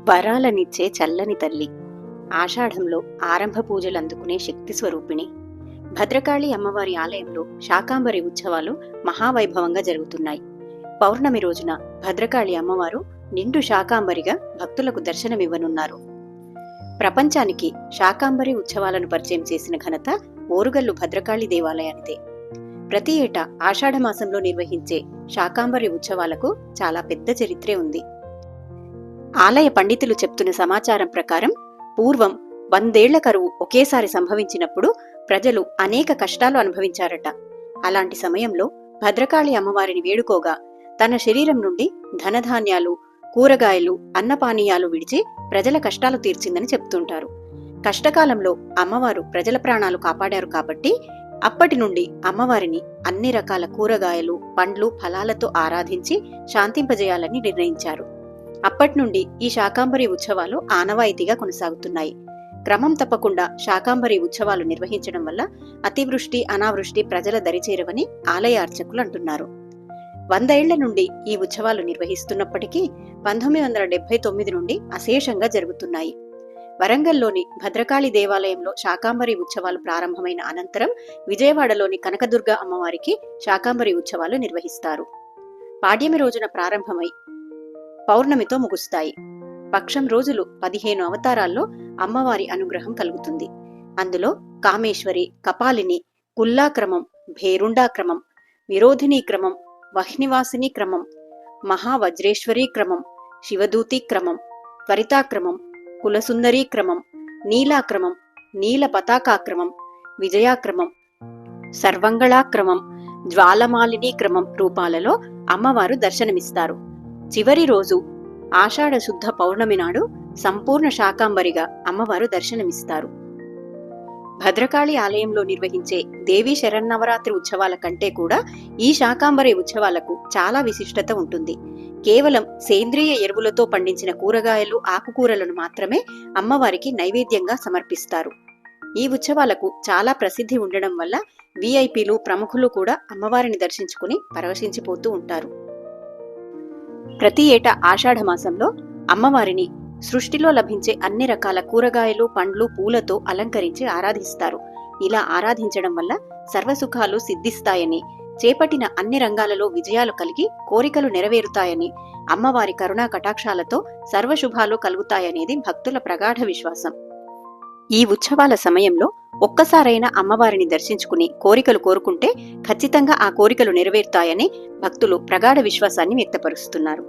వరాలనిచ్చే చల్లని తల్లి, ఆషాఢంలో ఆరంభ పూజలు అందుకునే శక్తి స్వరూపిణి. భద్రకాళి అమ్మవారి ఆలయంలో శాకాంబరి ఉత్సవాలు మహావైభవంగా జరుగుతున్నాయి. పౌర్ణమి రోజున భద్రకాళి అమ్మవారు నిండు శాకాంబరిగా భక్తులకు దర్శనమివ్వనున్నారు. ప్రపంచానికి శాకాంబరి ఉత్సవాలను పరిచయం చేసిన ఘనత ఓరుగల్లు భద్రకాళి దేవాలయానిదే. ప్రతి ఏటా ఆషాఢమాసంలో నిర్వహించే శాకాంబరి ఉత్సవాలకు చాలా పెద్ద చరిత్రే ఉంది. ఆలయ పండితులు చెప్తున్న సమాచారం ప్రకారం పూర్వం 100 ఏళ్ల కరువు ఒకేసారి సంభవించినప్పుడు ప్రజలు అనేక కష్టాలు అనుభవించారట. అలాంటి సమయంలో భద్రకాళి అమ్మవారిని వేడుకోగా తన శరీరం నుండి ధనధాన్యాలు, కూరగాయలు, అన్నపానీయాలు విడిచి ప్రజల కష్టాలు తీర్చిందని చెప్తుంటారు. కష్టకాలంలో అమ్మవారు ప్రజల ప్రాణాలు కాపాడారు కాబట్టి అప్పటి నుండి అమ్మవారిని అన్ని రకాల కూరగాయలు, పండ్లు, ఫలాలతో ఆరాధించి శాంతింపజేయాలని నిర్ణయించారు. అప్పటి నుండి ఈ శాకాంబరి ఉత్సవాలు ఆనవాయితీగా కొనసాగుతున్నాయి. క్రమం తప్పకుండా శాకాంబరి ఉత్సవాలు నిర్వహించడం వల్ల అతివృష్టి, అనావృష్టి ప్రజల దరిచేరవని ఆలయ అర్చకులు అంటున్నారు. 100 ఏళ్ల నుండి ఈ ఉత్సవాలు నిర్వహిస్తున్నప్పటికీ 1979 నుండి అశేషంగా జరుగుతున్నాయి. వరంగల్లోని భద్రకాళి దేవాలయంలో శాకాంబరి ఉత్సవాలు ప్రారంభమైన అనంతరం విజయవాడలోని కనకదుర్గ అమ్మవారికి శాకాంబరి ఉత్సవాలు నిర్వహిస్తారు. పాడ్యమి రోజున ప్రారంభమై పౌర్ణమితో ముగుస్తాయి. పక్షం రోజులు 15 అవతారాల్లో అమ్మవారి అనుగ్రహం కలుగుతుంది. అందులో కామేశ్వరి, కపాలిని, కుల్లా క్రమం, భేరుండా క్రమం, విరోధిని క్రమం, వహ్నివాసిని క్రమం, మహావజ్రేశ్వరీ క్రమం, శివదూతి క్రమం, త్వరితాక్రమం, కులసుందరీ క్రమం, నీలాక్రమం, నీల పతాకాక్రమం, విజయాక్రమం, సర్వంగళాక్రమం, జ్వాలమాలిని క్రమం రూపాలలో అమ్మవారు దర్శనమిస్తారు. చివరి రోజు ఆషాఢ శుద్ధ పౌర్ణమి నాడు సంపూర్ణ శాకాంబరిగా అమ్మవారు దర్శనమిస్తారు. భద్రకాళి ఆలయంలో నిర్వహించే దేవీ శరన్నవరాత్రి ఉత్సవాల కంటే కూడా ఈ శాకాంబరి ఉత్సవాలకు చాలా విశిష్టత ఉంటుంది. కేవలం సేంద్రియ ఎరువులతో పండించిన కూరగాయలు, ఆకుకూరలను మాత్రమే అమ్మవారికి నైవేద్యంగా సమర్పిస్తారు. ఈ ఉత్సవాలకు చాలా ప్రసిద్ధి ఉండడం వల్ల విఐపీలు, ప్రముఖులు కూడా అమ్మవారిని దర్శించుకుని పరవశించిపోతూ ఉంటారు. ప్రతి ఏటా ఆషాఢమాసంలో అమ్మవారిని సృష్టిలో లభించే అన్ని రకాల కూరగాయలు, పండ్లు, పూలతో అలంకరించి ఆరాధిస్తారు. ఇలా ఆరాధించడం వల్ల సర్వసుఖాలు సిద్ధిస్తాయని, చేపట్టిన అన్ని రంగాలలో విజయాలు కలిగి కోరికలు నెరవేరుతాయని, అమ్మవారి కరుణా కటాక్షాలతో సర్వశుభాలు కలుగుతాయనేది భక్తుల ప్రగాఢ విశ్వాసం. ఈ ఉత్సవాల సమయంలో ఒక్కసారైనా అమ్మవారిని దర్శించుకుని కోరికలు కోరుకుంటే ఖచ్చితంగా ఆ కోరికలు నెరవేరుతాయని భక్తులు ప్రగాఢ విశ్వాసాన్ని వ్యక్తపరుస్తున్నారు.